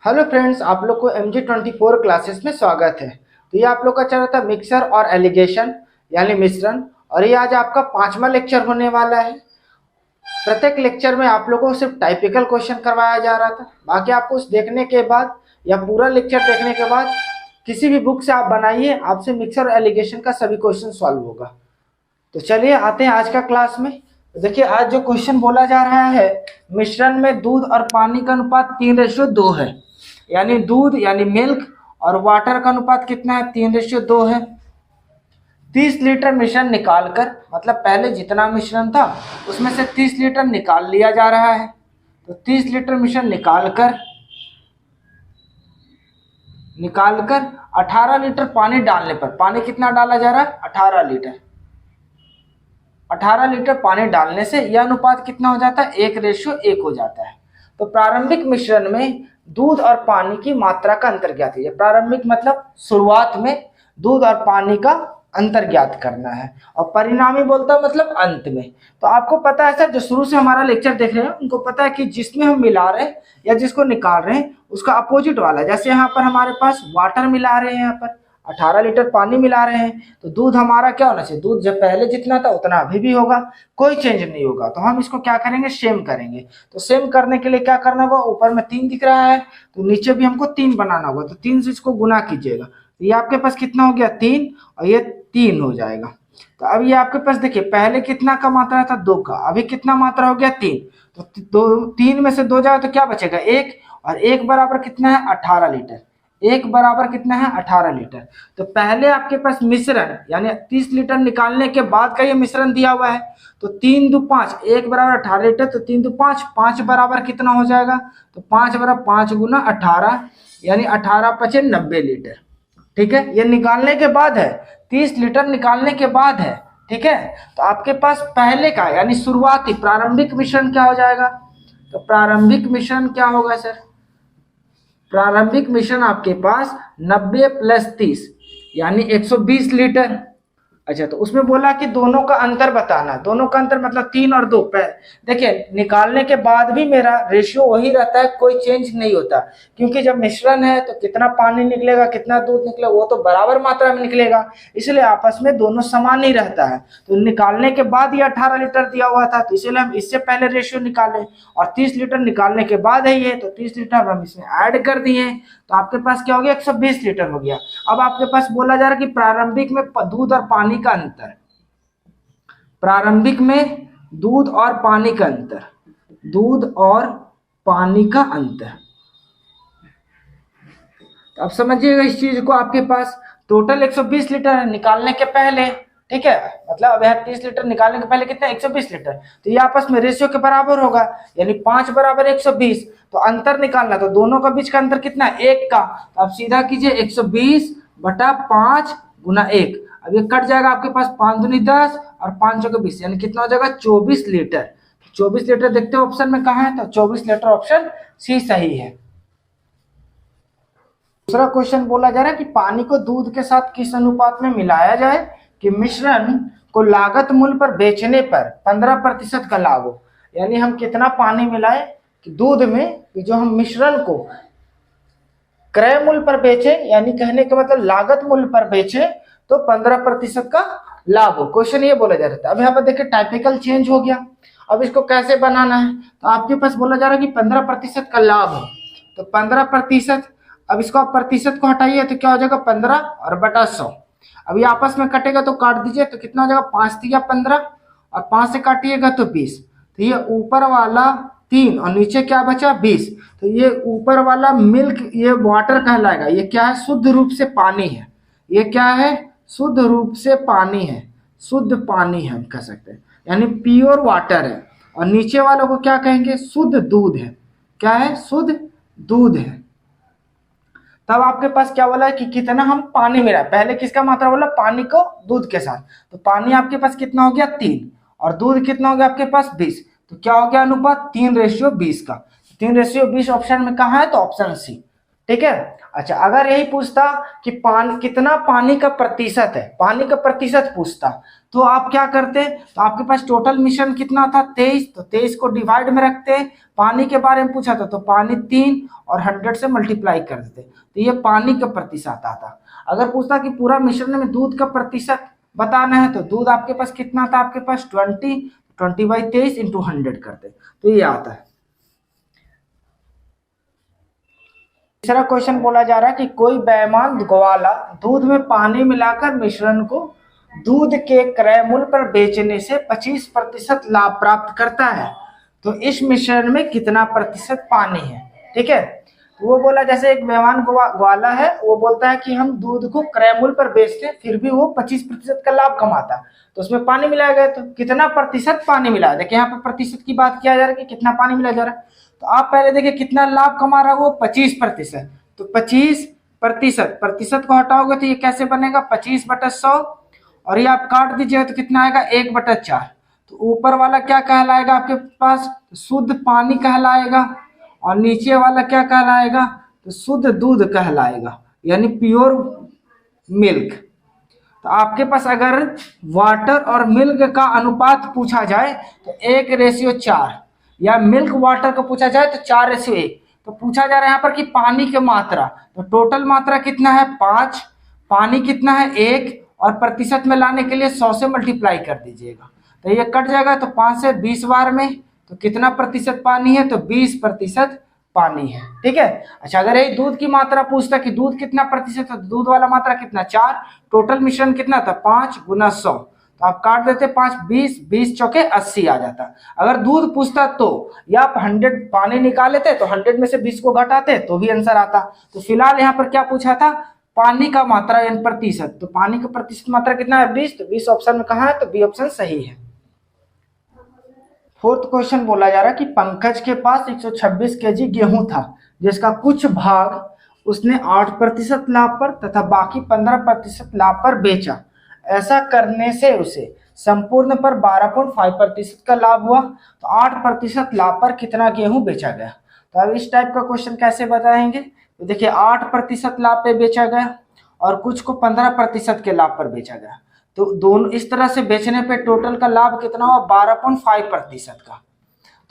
Hello friends, आप लोग को MG24 क्लासेस में स्वागत है। तो ये आप लोग का चल रहा था मिक्सर और एलिगेशन यानी मिश्रण, और ये आज आपका 5वां लेक्चर होने वाला है। प्रत्येक लेक्चर में आप लोगों को सिर्फ टाइपिकल क्वेश्चन करवाया जा रहा था। बाकी आपको उस देखने के बाद या पूरा लेक्चर देखने के बाद किसी भी बुक से आप बनाइए, आपसे मिक्सर और एलिगेशन का सभी क्वेश्चन सॉल्व होगा। तो चलिए आते हैं आज का क्लास में। देखिए आज जो क्वेश्चन बोला जा रहा है, मिश्रण में दूध और पानी का अनुपात 3:2 है। यानी दूध यानी मिल्क और वाटर का अनुपात कितना है, 3:2 है। 30 लीटर मिश्रण निकालकर, मतलब पहले जितना मिश्रण था उसमें से 30 लीटर निकाल लिया जा रहा है। तो 30 लीटर मिश्रण निकालकर 18 लीटर पानी डालने पर, पानी कितना डाला जा रहा है, 18 लीटर। 18 लीटर पानी डालने से यह अनुपात कितना हो जाता है, 1:1 हो जाता है। तो प्रारंभिक मिश्रण में दूध और पानी की मात्रा का अंतर ज्ञात कीजिए। प्रारंभिक मतलब शुरुआत में दूध और पानी का अंतर ज्ञात करना है, और परिणामी बोलता मतलब अंत में। तो आपको पता है सर, जो शुरू से हमारा लेक्चर देख रहे हैं उनको पता है कि जिसमें हम मिला रहे हैं या जिसको निकाल रहे हैं उसका अपोजिट वाला। जैसे यहाँ पर हमारे पास वाटर मिला रहे हैं, यहाँ पर 18 लीटर पानी मिला रहे हैं, तो दूध हमारा क्या होना चाहिए, दूध जब पहले जितना था उतना अभी भी होगा, कोई चेंज नहीं होगा। तो हम इसको क्या करेंगे, सेम करेंगे। तो सेम करने के लिए क्या करना होगा, ऊपर में 3 दिख रहा है तो नीचे भी हमको 3 बनाना होगा। तो 3 से इसको गुना कीजिएगा, तो ये आपके पास कितना हो गया, 3, और ये 3 हो जाएगा। तो अब ये आपके पास देखिए, पहले कितना का मात्रा था, 2 का, अभी कितना मात्रा हो गया, 3। तो 3 में से 2 जाए तो क्या बचेगा, 1, और 1 बराबर कितना है, 18 लीटर। 1 बराबर कितना है, 18 लीटर। तो पहले आपके पास मिश्रण यानी 30 लीटर निकालने के बाद का ये मिश्रण दिया हुआ है। तो 3 दू 5, 1 बराबर 18 लीटर, तो 3 दू 5, 5 बराबर कितना हो जाएगा, तो 5 बराबर 5 गुना 18 यानी 18 पचे 90 लीटर। ठीक है, ये निकालने के बाद है, 30 लीटर निकालने के बाद है। ठीक है, तो आपके पास पहले का यानी शुरुआती प्रारंभिक मिश्रण क्या हो जाएगा, तो प्रारंभिक मिश्रण क्या होगा सर, प्रारंभिक मिश्रण आपके पास 90 + 30 यानी 120 लीटर। अच्छा, तो उसमें बोला कि दोनों का अंतर बताना। दोनों का अंतर मतलब 3 और 2। देखिए निकालने के बाद भी मेरा रेशियो वही रहता है, कोई चेंज नहीं होता, क्योंकि जब मिश्रण है तो कितना पानी निकलेगा कितना दूध निकलेगा वो तो बराबर मात्रा में निकलेगा, इसलिए आपस में दोनों समान ही रहता है। तो निकालने के बाद ये 18 लीटर दिया हुआ था, तो इसलिए हम इससे पहले रेशियो निकाले, और 30 लीटर निकालने के बाद है ये, तो 30 लीटर हम इसमें ऐड कर दिए, तो आपके पास क्या हो गया, 120 लीटर हो गया। अब आपके पास बोला जा रहा है कि प्रारंभिक में दूध और पानी का अंतर, प्रारंभिक में दूध और पानी का अंतर, दूध और पानी का अंतर। तो अब समझिएगा इस चीज को, आपके पास टोटल 120 लीटर है निकालने के पहले। ठीक है, मतलब अब यहाँ 30 लीटर निकालने के पहले कितना, 120 लीटर। तो ये आपस में रेशियो के बराबर होगा, यानी 5 बराबर 120। तो अंतर निकालना, तो दोनों का बीच का अंतर कितना है, 1 का। तो आप सीधा कीजिए 120/5 गुना 1। अब ये कट जाएगा आपके पास, 5 दूनी 10 और 5 चौके 20, यानी कितना हो जाएगा, 24 लीटर। 24 लीटर देखते हो ऑप्शन में कहाँ है, तो 24 लीटर ऑप्शन सी सही है। दूसरा क्वेश्चन बोला जा रहा है कि पानी को दूध के साथ किस अनुपात में मिलाया जाए कि मिश्रण को लागत मूल्य पर बेचने पर 15% का लाभ हो। यानी हम कितना पानी मिलाए कि दूध में, कि जो हम मिश्रण को क्रय मूल्य पर बेचे, यानी कहने का मतलब लागत मूल्य पर बेचे तो 15% का लाभ हो। क्वेश्चन ये बोला जा रहा था। अब यहाँ पर देखिए टाइपिकल चेंज हो गया। अब इसको कैसे बनाना है, तो आपके पास बोला जा रहा है कि 15% का लाभ हो, तो 15%। अब इसको आप प्रतिशत को हटाइए तो क्या हो जाएगा, 15 और बटा 100। अभी आपस में कटेगा तो काट दीजिए, तो कितना हो जाएगा, 5 तिया 15 और 5 से काटिएगा तो 20। तो ये ऊपर वाला 3 और नीचे क्या बचा, 20। तो ये ऊपर वाला मिल्क, ये वाटर कहलाएगा। ये क्या है, शुद्ध रूप से पानी है। ये क्या है, शुद्ध रूप से पानी है, शुद्ध पानी है हम कह सकते हैं, यानी प्योर वाटर है। और नीचे वालों को क्या कहेंगे, शुद्ध दूध है। क्या है, शुद्ध दूध है। तब आपके पास क्या बोला है कि कितना हम पानी मिला, पहले किसका मात्रा बोला, पानी को दूध के साथ। तो पानी आपके पास कितना हो गया, 3, और दूध कितना हो गया आपके पास, 20। तो क्या हो गया अनुपात, 3:20 का। 3:20 ऑप्शन में कहाँ है, तो ऑप्शन सी। ठीक है। अच्छा, अगर यही पूछता कि पानी कितना, पानी का प्रतिशत है, पानी का प्रतिशत पूछता, तो आप क्या करते, तो आपके पास टोटल मिश्रण कितना था 23, तो 23 को डिवाइड में रखते, पानी के बारे में पूछा था तो पानी 3 और 100 से मल्टीप्लाई कर देते, तो ये पानी का प्रतिशत आता। अगर पूछता कि पूरा मिश्रण में दूध का प्रतिशत बताना है, तो दूध आपके पास कितना था, आपके पास 20/23 इंटू 100 करते, तो ये आता है। तीसरा क्वेश्चन बोला जा रहा है कि कोई बेईमान ग्वाला दूध में पानी मिलाकर मिश्रण को दूध के क्रय मूल्य पर बेचने से 25% लाभ प्राप्त करता है, तो इस मिश्रण में कितना प्रतिशत पानी है। ठीक है, तो वो बोला जैसे एक बेईमान ग्वाला है, वो बोलता है कि हम दूध को क्रय मूल्य पर बेचते फिर भी वो 25% का लाभ कमाता, तो उसमें पानी मिलाया गया, तो कितना प्रतिशत पानी मिलाया। देखिए यहाँ पर प्रतिशत की बात किया जा रहा है कि कितना पानी मिलाया जा रहा है, तो आप पहले देखिए कितना लाभ कमा रहा है वो 25%, तो 25%, प्रतिशत को हटाओगे तो ये कैसे बनेगा 25/100, और ये आप काट दीजिएगा तो कितना आएगा 1/4, तो ऊपर वाला क्या कहलाएगा आपके पास शुद्ध पानी कहलाएगा, और नीचे वाला क्या कहलाएगा, तो शुद्ध दूध कहलाएगा, यानी प्योर मिल्क। तो आपके पास अगर वाटर और मिल्क का अनुपात पूछा जाए तो 1:4, या मिल्क वाटर को पूछा जाए तो 4:1, तो पूछा जा रहा है यहाँ पर कि पानी की मात्रा, तो टोटल मात्रा कितना है 5, पानी कितना है 1, और प्रतिशत में लाने के लिए 100 से मल्टीप्लाई कर दीजिएगा, तो ये कट जाएगा, तो 5 से 20 बार में, तो कितना प्रतिशत पानी है, तो 20% पानी है। ठीक है। अच्छा, अगर यही दूध की मात्रा पूछता कि दूध कितना प्रतिशत है, तो दूध वाला मात्रा कितना 4, टोटल मिश्रण कितना था 5 × 100, तो आप काट देते 5 20, 20 चौके 80 आ जाता। अगर दूध पूछता तो या आप 100 पानी निकालेते तो 100 में से 20 को घटाते तो भी आंसर आता। तो फिलहाल यहाँ पर क्या पूछा था, पानी का मात्रा यानी प्रतिशत, तो पानी का प्रतिशत मात्रा कितना है 20, तो 20 ऑप्शन में कहाँ है, तो बी ऑप्शन सही है। फोर्थ क्वेश्चन बोला जा रहा है कि पंकज के पास 126 केजी गेहूं था, जिसका कुछ भाग उसने 8% लाभ पर तथा बाकी 15% लाभ पर बेचा। ऐसा करने से उसे संपूर्ण पर 12.5% का लाभ हुआ, तो 8% लाभ पर कितना गेहूं बेचा गया। तो अब इस टाइप का क्वेश्चन कैसे बताएंगे, तो देखिए 8% लाभ पे बेचा गया और कुछ को 15% के लाभ पर बेचा गया, तो दोनों इस तरह से बेचने पे टोटल का लाभ कितना हुआ 12.5% का।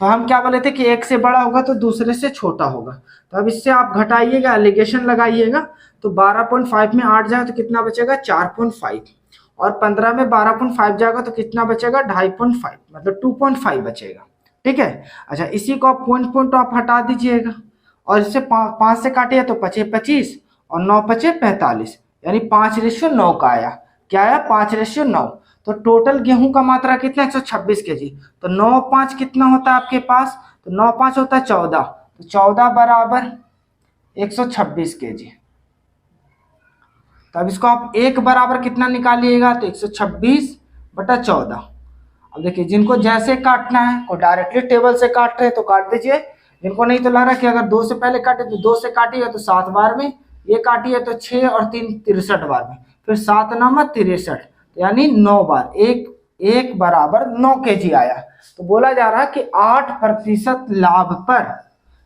तो हम क्या बोले थे कि एक से बड़ा होगा तो दूसरे से छोटा होगा, तो अब इससे आप घटाइएगा, एलिगेशन लगाइएगा, तो 12.5 में 8 जाएगा तो कितना बचेगा 4.5, और 15 में 12.5 जाएगा तो कितना बचेगा 2.5, मतलब 2.5 बचेगा। ठीक है। अच्छा, इसी को आप पॉइंट आप हटा दीजिएगा, और इससे 5 से काटिए तो 5×5 और 9×5 = 45, यानी 5:9 का आया। क्या आया 5:9। तो टोटल गेहूं का मात्रा कितना 126 केजी, तो 9×5 कितना होता है आपके पास, तो 9×5 होता है 14, तो 14 बराबर 126 केजी। तो अब इसको आप एक बराबर कितना निकालिएगा, तो 126/14। अब देखिए जिनको जैसे काटना है, को डायरेक्टली टेबल से काट रहे हैं तो काट दीजिए, जिनको नहीं तो लग रहा है कि अगर 2 से पहले काटे तो 2 से काटिए तो 7 बार में, ये काटिए तो 6 और 3 63 बार में, फिर 7 9 63, यानी 9 बार, एक बराबर 9 केजी आया। तो बोला जा रहा है कि 8% लाभ पर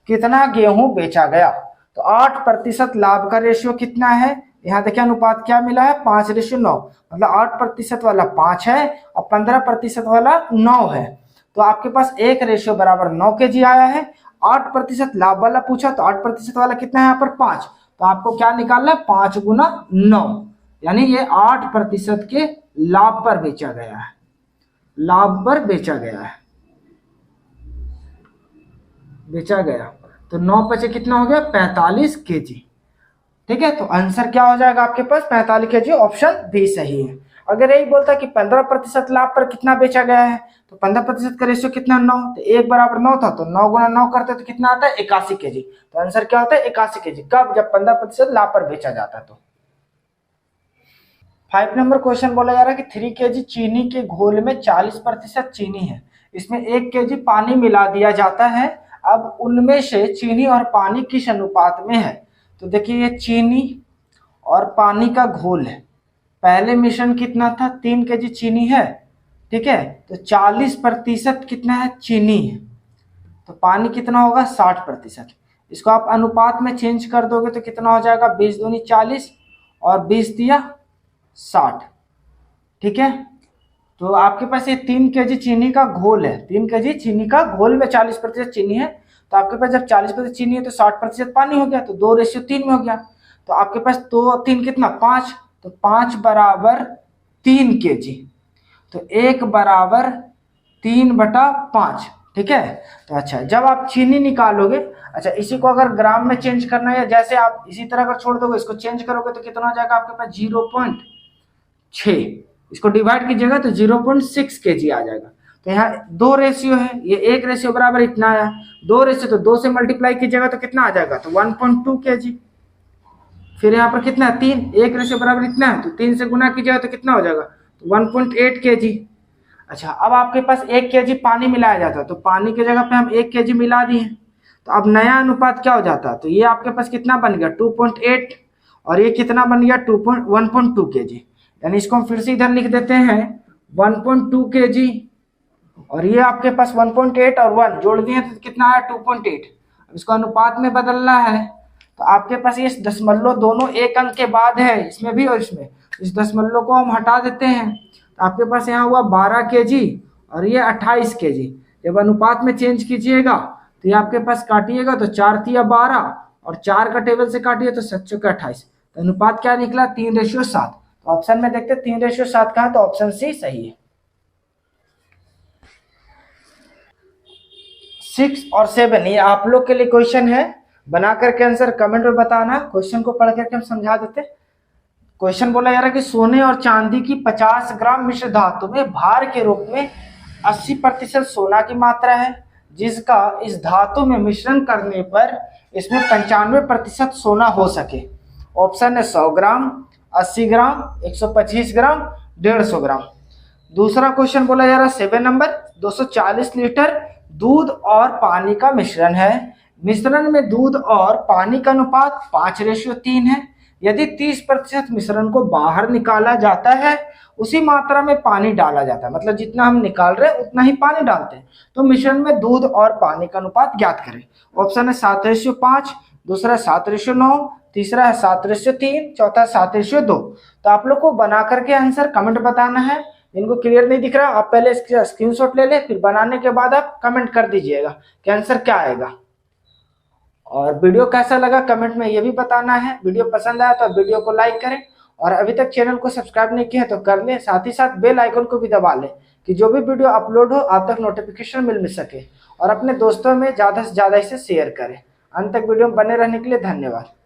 कितना गेहूं बेचा गया, तो 8% लाभ का रेशियो कितना है, यहाँ देखिए अनुपात क्या मिला है 5:9, मतलब 8% वाला 5 है और 15% वाला 9 है, तो आपके पास 1:9 केजी आया है। 8% लाभ वाला पूछा तो 8% वाला कितना है यहाँ पर 5, तो आपको क्या निकालना है 5 × 9, यानी ये 8% के लाभ पर बेचा गया है, लाभ पर बेचा गया। तो 9 × कितना हो गया 45 केजी। ठीक है, तो आंसर क्या हो जाएगा आपके पास 45 केजी, ऑप्शन बी सही है। अगर यही बोलता कि 15% लाभ पर कितना बेचा गया है, तो 15% का रेशियो कितना 9, तो 1:9 था, तो 9 × 9 करते तो कितना आता है 81 केजी। तो आंसर क्या होता है 81 केजी, कब, जब 15% लाभ पर बेचा जाता है। तो 5 नंबर क्वेश्चन बोला जा रहा है कि 3 केजी चीनी के घोल में 40% चीनी है, इसमें 1 केजी पानी मिला दिया जाता है, अब उनमें से चीनी और पानी किस अनुपात में है। तो देखिए ये चीनी और पानी का घोल है, पहले मिश्रण कितना था 3 केजी चीनी है, ठीक है, तो 40% कितना है चीनी है, तो पानी कितना होगा 60%, इसको आप अनुपात में चेंज कर दोगे तो कितना हो जाएगा, 20 दूनी 40 और 20 दिया 60। ठीक है, तो आपके पास ये 3 kg चीनी का घोल है, 3 kg चीनी का घोल में 40% चीनी है। तो आपके पास जब 40% चीनी है तो 60% पानी हो गया, तो 2:3 में हो गया। तो आपके पास 2 और 3 कितना, 5, तो 5 बराबर 3 kg, तो 1 बराबर 3/5। ठीक है, तो अच्छा जब आप चीनी निकालोगे, अच्छा इसी को अगर ग्राम में चेंज करना है, जैसे आप इसी तरह अगर छोड़ दोगे, इसको चेंज करोगे तो कितना हो जाएगा आपके पास 0.6, इसको डिवाइड कीजिएगा तो 0.6 kg आ जाएगा। तो यहाँ 2 रेशियो है, ये 1 रेशियो बराबर इतना है, 2 रेशियो तो 2 से मल्टीप्लाई कीजिएगा तो कितना आ जाएगा, तो 1.2 kg। फिर यहाँ पर कितना है 3, 1 रेशियो बराबर इतना है, तो 3 से गुना कीजिएगा तो कितना हो जाएगा, तो 1.8 kg। अच्छा अब आपके पास 1 kg पानी मिलाया जाता है, तो पानी की जगह पे हम 1 kg मिला दिए, तो अब नया अनुपात क्या हो जाता है, तो ये आपके पास कितना बन गया 2.8 और ये कितना बन गया 1.2 kg। यानी इसको हम फिर से इधर लिख देते हैं 1.2 kg, और ये आपके पास 1.8 और 1 जोड़ दिए तो कितना आया 2.8। अब इसको अनुपात में बदलना है, तो आपके पास ये दशमलव दोनों एक अंक के बाद है, इसमें भी और इसमें, इस दशमलव को हम हटा देते हैं, तो आपके पास यहाँ हुआ 12 kg और ये 28 kg। जब अनुपात में चेंज कीजिएगा तो ये आपके पास काटिएगा तो 4 तिया 12 और 4 का टेबल से काटिए तो 7 चौके 28, तो अनुपात क्या निकला 3:7। तो ऑप्शन में देखते 3:7 का है, तो ऑप्शन सी सही है। 6 और 7 ये आप लोग के लिए क्वेश्चन है, बना करके आंसर कमेंट में बताना। क्वेश्चन को पढ़ करके हम समझा देते। क्वेश्चन बोला जा रहा है कि सोने और चांदी की 50 ग्राम मिश्र धातु में भार के रूप में 80% सोना की मात्रा है, जिसका इस धातु में मिश्रण करने पर इसमें 95% सोना हो सके। ऑप्शन है 100 ग्राम, 80 ग्राम, 125 ग्राम, 150 ग्राम। दूसरा क्वेश्चन बोला जा रहा है 7 नंबर, 240 लीटर दूध और पानी का मिश्रण है। मिश्रण में दूध और पानी का अनुपात 5:3 है। यदि 30% मिश्रण को बाहर निकाला जाता है, उसी मात्रा में पानी डाला जाता है, मतलब जितना हम निकाल रहे हैं उतना ही पानी डालते हैं, तो मिश्रण में दूध और पानी का अनुपात ज्ञात करें। ऑप्शन है 7:5, दूसरा 7:9, तीसरा है 7:3, चौथा 7:2। तो आप लोग को बना करके आंसर कमेंट बताना है। जिनको क्लियर नहीं दिख रहा आप पहले इसका स्क्रीनशॉट ले ले, फिर बनाने के बाद आप कमेंट कर दीजिएगा कि आंसर क्या आएगा। और वीडियो कैसा लगा कमेंट में ये भी बताना है। वीडियो पसंद आया तो वीडियो को लाइक करें, और अभी तक चैनल को सब्सक्राइब नहीं किया है तो कर लें, साथ ही साथ बेल आइकन को भी दबा लें कि जो भी वीडियो अपलोड हो आप तक नोटिफिकेशन मिल सके, और अपने दोस्तों में ज़्यादा से ज़्यादा इसे शेयर करें। अंत तक वीडियो में बने रहने के लिए धन्यवाद।